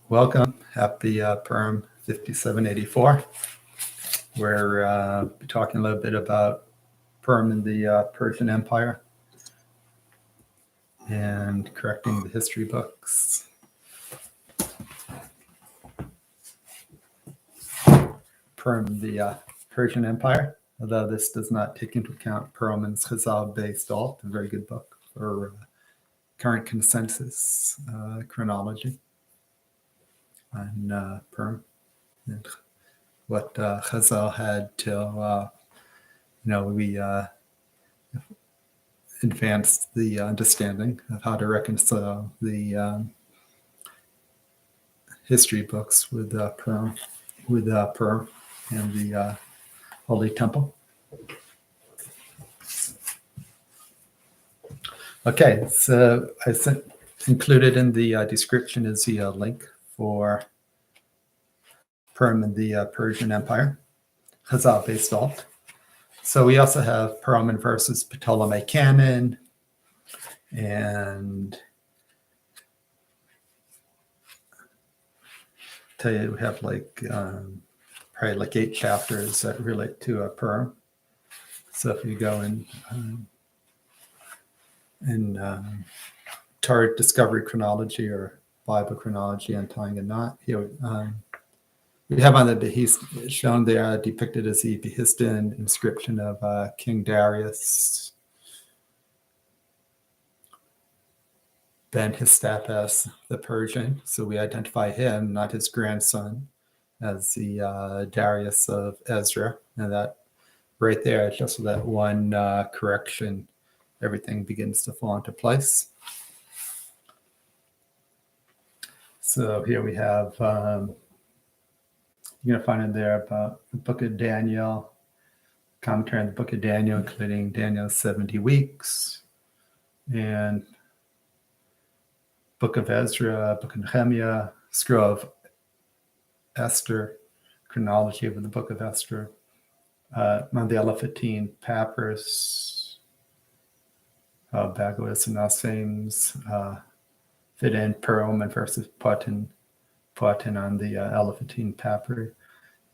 Welcome. Happy Purim 5784. We're talking a little bit about Purim in the Persian Empire and correcting the history books. Purim, the Persian Empire, although this does not take into account Pearlman's Chazal-based alt, a very good book for current consensus chronology on Purim and what Chazal had till we advanced the understanding of how to reconcile the history books with Purim and the Holy Temple. Okay, so I included in the description is the link for Purim in the Persian Empire, Chazal-based alt. So we also have Pearlman versus Ptolemy canon, and tell you we have probably like 8 chapters that relate to Purim. So if you go in Torah discovery chronology or Bible chronology and tying a knot here. We have on the he's shown there depicted as the Behistan inscription of King Darius ben Histapas the Persian. So we identify him, not his grandson, as the Darius of Ezra. And that right there, just that one correction, everything begins to fall into place. So here we have you're going to find in there about the book of Daniel, commentary on the book of Daniel, including Daniel's 70 weeks, and book of Ezra, book of Nehemiah, scroll of Esther, chronology of the book of Esther, on the Elephantine papyrus, Bagawis and Nasaim's fit in Pearlman versus Putin on the Elephantine papyri.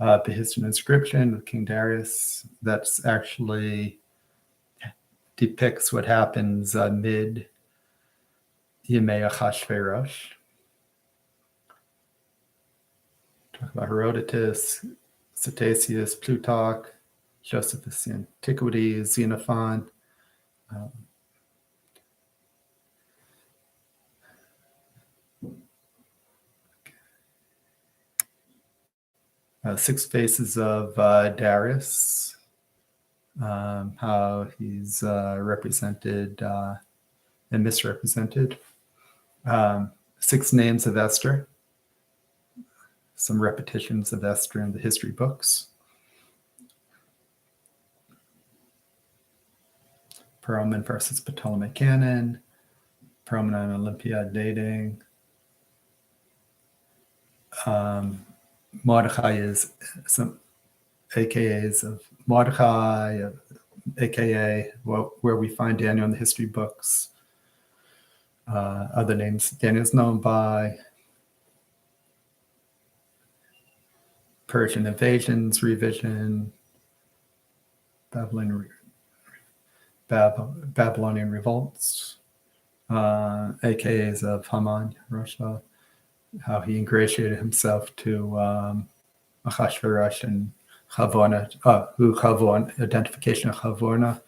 Behistan inscription of King Darius, that's actually depicts what happens mid Yemei Achashverosh. Talk about Herodotus, Ctesias, Plutarch, Josephus' Antiquities, Xenophon. 6 faces of Darius, how he's represented and misrepresented. 6 names of Esther, some repetitions of Esther in the history books. Pearlman versus Ptolemy canon, Pearlman on Olympiad dating. Mordechai is some AKAs of Mordechai, AKA where we find Daniel in the history books. Other names Daniel's known by. Persian invasions, revision, Babylonian revolts, AKAs of Haman, Russia, how he ingratiated himself to Achashverosh and Chavona, identification of Chavona,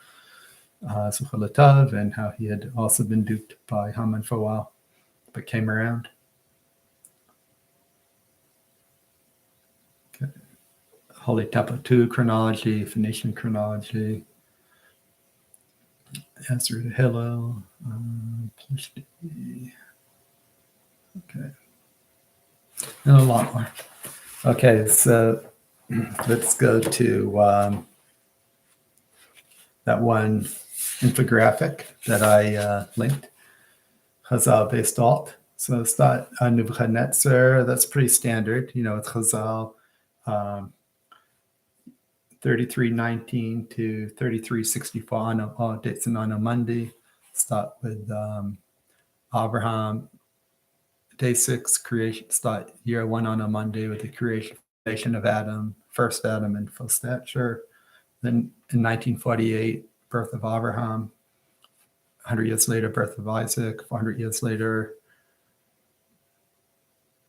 Suchalatav, and how he had also been duped by Haman for a while, but came around. Okay. Holy Temple 2 chronology, Phoenician chronology, Ezra to Hillel, okay. And a lot more. Okay, so let's go to that one infographic that I linked, Chazal-based alt. So it's not Nebuchadnezzar, that's pretty standard, it's Chazal 3319 to 3364 on all dates and on a Monday. Start with Abraham, day 6 creation, start year 1 on a Monday with the creation of Adam, first Adam in full stature. Then in 1948, birth of Abraham. 100 years later, birth of Isaac. 400 years later,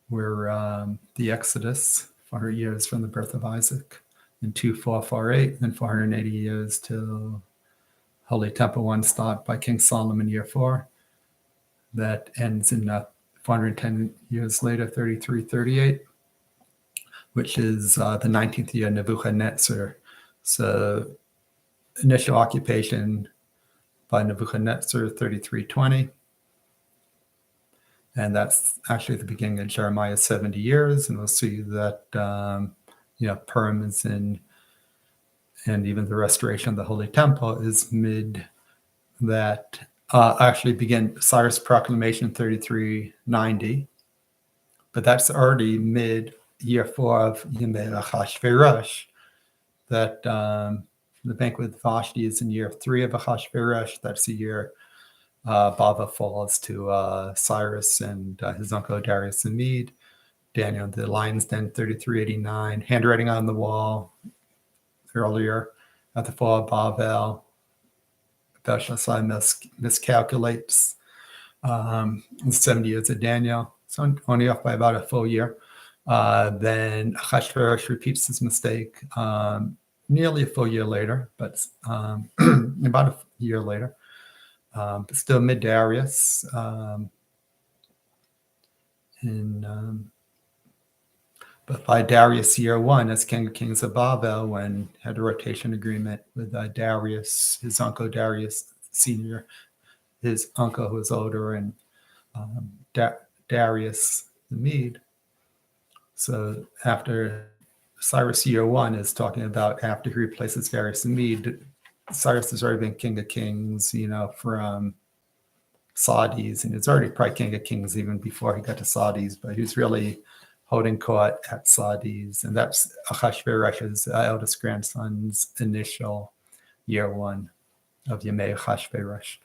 we're the Exodus. 400 years from the birth of Isaac. In 2448, then 480 years till Holy Temple 1 start by King Solomon, year 4. That ends in 410 years later, 3338, which is the 19th year, Nebuchadnezzar. So initial occupation by Nebuchadnezzar, 3320. And that's actually the beginning of Jeremiah's 70 years. And we'll see that, Purim is in, and even the restoration of the Holy Temple is mid that actually begin Cyrus Proclamation 3390. But that's already mid year 4 of Yemei Achashverosh. That the banquet with Vashti is in year 3 of Achashverosh. That's the year Bava falls to Cyrus and his uncle Darius the Mede. Daniel, the lion's den, 3389. Handwriting on the wall earlier at the fall of Babel. Belshazzar miscalculates 70 years of Daniel. So only off by about a full year. Then Achashverosh repeats his mistake nearly a full year later, but about a year later. But still mid Darius. But by Darius year 1, as King of Kings of Babel, when had a rotation agreement with Darius, his uncle Darius Sr., his uncle who was older, and Darius the Mede. So after Cyrus year 1 is talking about after he replaces Darius the Mede, Cyrus has already been King of Kings, from Saudis, and he's already probably King of Kings even before he got to Saudis, but he was really holding court at Saudis, and that's Achashverosh's eldest grandson's initial year 1 of Yemei Achashverosh,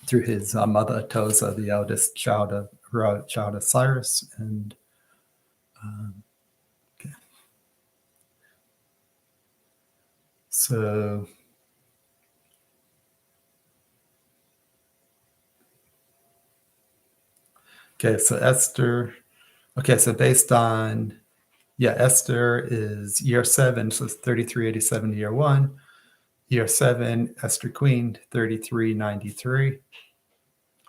through his mother Toza, the eldest child of Cyrus. And okay. So Esther. Okay, so based on, Esther is year 7, so it's 3387 year 1. Year 7, Esther Queen, 3393,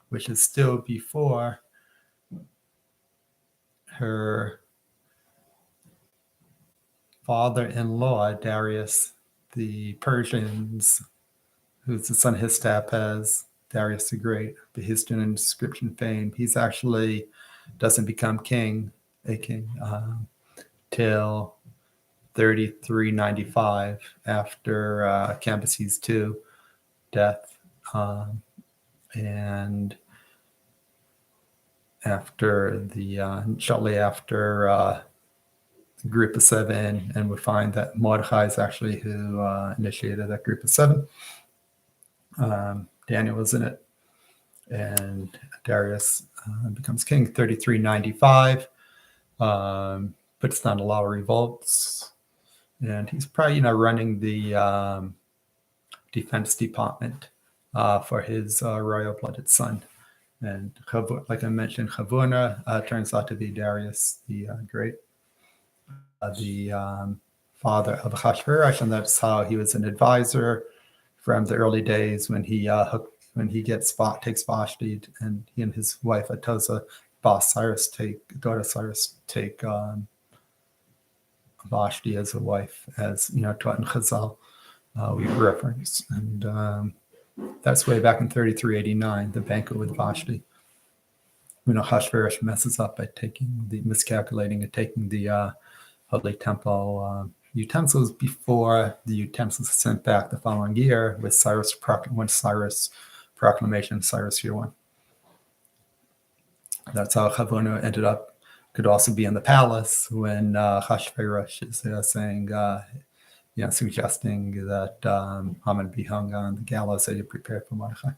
which is still before her father-in-law, Darius the Persians, who's the son of Histapes, Darius the Great, the History and Inscription fame. He's actually doesn't become a king, till 3395 after Cambyses II death, and after shortly after the group of 7, and we find that Mordechai is actually who initiated that group of 7. Daniel was in it, and Darius becomes king 3395. Puts down a lot of revolts, and he's probably running the defense department for his royal-blooded son. And like I mentioned, Chavuna turns out to be Darius the Great, the father of Achashverosh, and that's how he was an advisor from the early days when he takes Vashti, and he and his wife Atoza, daughter Cyrus take Vashti as a wife, as taught in Chazal, we reference, and that's way back in 3389, the banquet with Vashti. Achashverosh messes up by miscalculating and taking the Holy Temple utensils before the utensils sent back the following year with Cyrus Proclamation, Cyrus year 1. That's how Chavuna ended up. Could also be in the palace when Achashverosh is saying, suggesting that Haman be hung on the gallows that you prepared for Mordechai.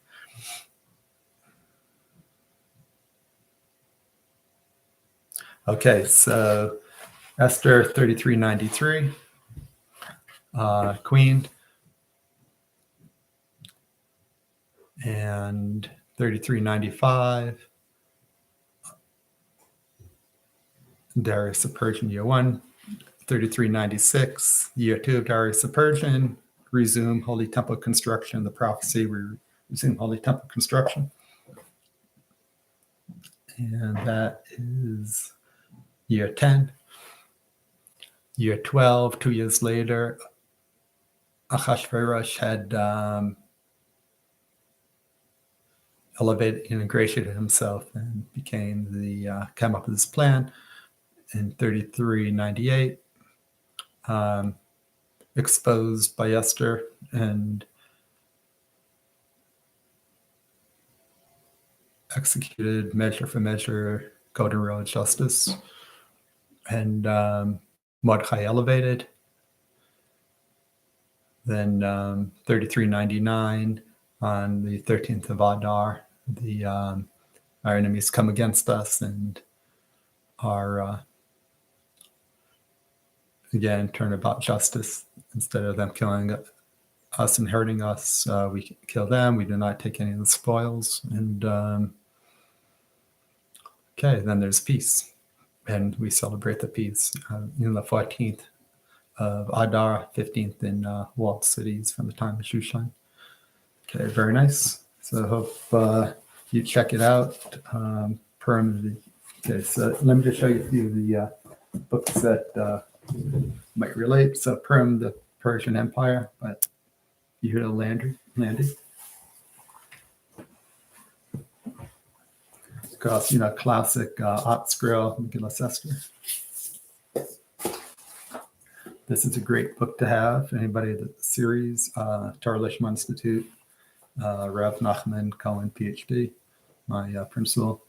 Okay, so Esther 3393, Queen, and 3395, Darius the Persian, year 1, 3396, year 2 of Darius the Persian, resume Holy Temple construction, the prophecy, resume Holy Temple construction. And that is year 10. Year 12, 2 years later, Achashverosh had elevated and ingratiated himself and became came up with this plan in 3398, exposed by Esther and executed measure for measure, golden rule of justice, and Mordechai elevated. Then 3399, on the 13th of Adar, our enemies come against us and are again turn about justice. Instead of them killing us and hurting us, we kill them. We do not take any of the spoils. And okay, then there's peace, and we celebrate the peace. The 14th of Adar, 15th in walled cities from the time of Shushan. Okay, very nice. So I hope you check it out. Purim. Okay, so let me just show you a few of the books that might relate. So Purim, the Persian Empire, but you hear the Landy. Because, classic art scroll, Megillah Esther. This is a great book to have. Anybody the series, Torah Lishma Institute, Rav Nachman Cohen, PhD, my principal.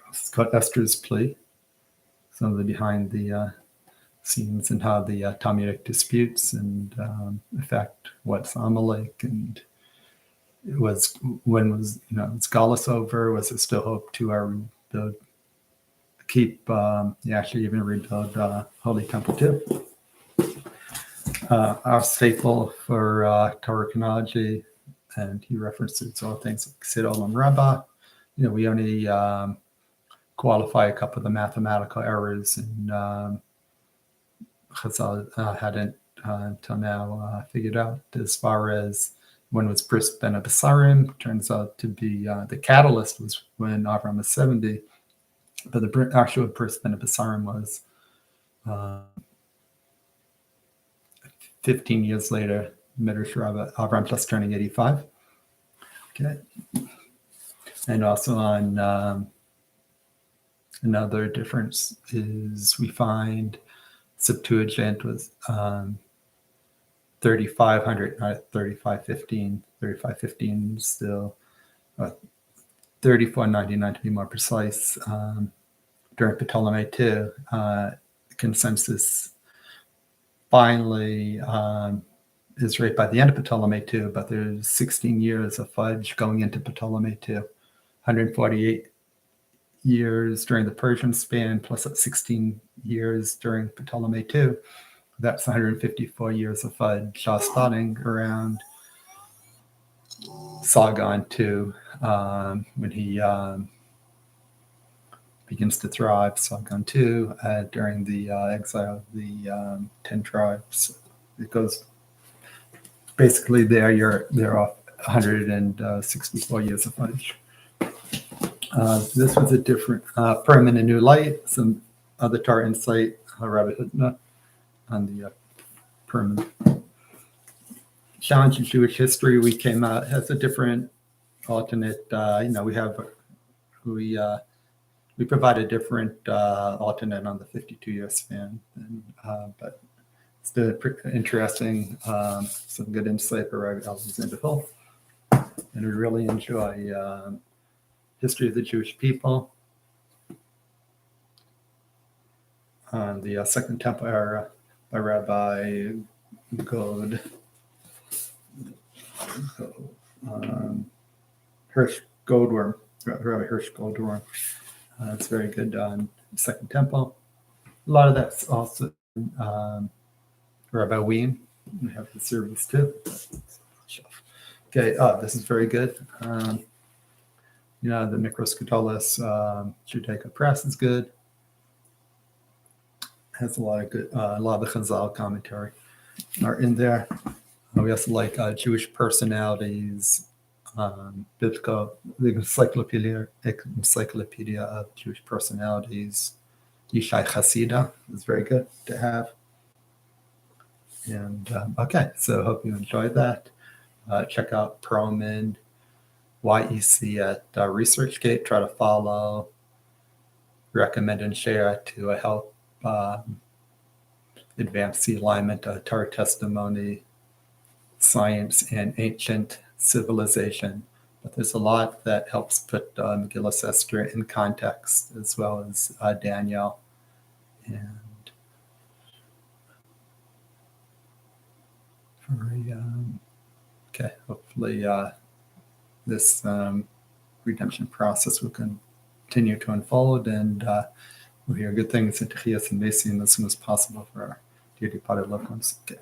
It's called Esther's Plea. Some of the behind the scenes and how the Talmudic disputes and affect what's Amalek, and it was it's Galus over? Was it still hope to rebuild? Keep actually even rebuild Holy Temple too. Our staple for Torah chronology, and he references all things like Sid Olam Rabbah. We only qualify a couple of the mathematical errors, and Chazal hadn't until now figured out as far as when was Bris Ben Abasarim. Turns out to be the catalyst was when Avram was 70, but the actual Bris Ben Abasarim was 15 years later. Midrash Rabbah, Avram just turning 85. Okay, and also on another difference is we find Septuagint was 3,500, not 3,515. 3,515 still 3,499 to be more precise. During Ptolemy II, consensus finally is right by the end of Ptolemy II, but there's 16 years of fudge going into Ptolemy II, 148 years during the Persian span, plus 16 years during Ptolemy II. That's 154 years of fudge, starting around Sargon II, when he begins to thrive. Sargon II, during the exile of the 10 tribes. It goes basically they're off 164 years of fudge. This was a different Purim in a New Light, some other Torah insight, Rabbi Hutna, on the Purim. Challenge in Jewish history, we came out has a different alternate. We provide a different alternate on the 52-year span, but it's still interesting. Some good insight for Rabbi Alexander Hill, and we really enjoy history of the Jewish people on the Second Temple era by Rabbi God. Hirsch Goldworm, Rabbi Hirsch Goldworm. It's very good on Second Temple. A lot of that's also Rabbi Wien. We have the service too. Okay, this is very good. The Mikros Judaica Press is good. Has a lot of good, a lot of the Chazal commentary are in there. We also like Jewish personalities, biblical, the encyclopedia of Jewish personalities. Yishai Hasidah is very good to have. And okay, so hope you enjoyed that. Check out Pearlman, YEC at ResearchGate. Try to follow, recommend, and share to help advance the alignment of Torah testimony, science, and ancient civilization. But there's a lot that helps put Megillah Esther in context, as well as Daniel. And okay, hopefully this redemption process will continue to unfold, and we'll hear good things in Techias and Mason as soon as possible for our dearly departed loved ones. Okay.